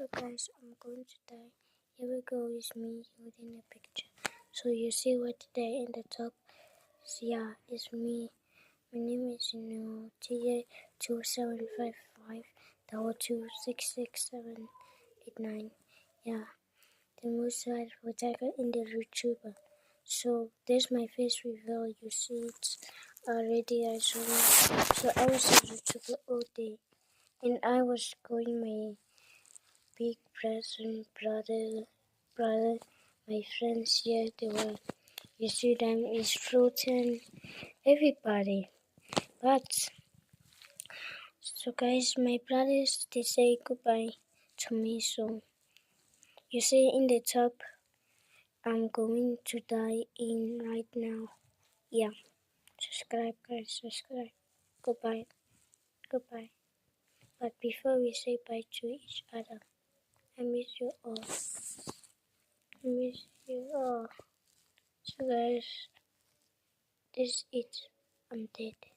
So guys, I'm going to die. Here we go is me holding a picture. So you see what there in the top? Yeah, it's me. My name is TA275522666789. Yeah, the most valuable tiger in the YouTuber. So this my face reveal. You see it already. I saw it. So I was a YouTuber all day, and I was going my big present brother, my friends here, they were, you see them is floating, everybody. But, so guys, my brothers, they say goodbye to me, so, you see in the top, I'm going to die in right now. Yeah, subscribe guys, subscribe. Goodbye, goodbye. But before we say bye to each other, I miss you all. I miss you all. So guys, this is it. I'm dead.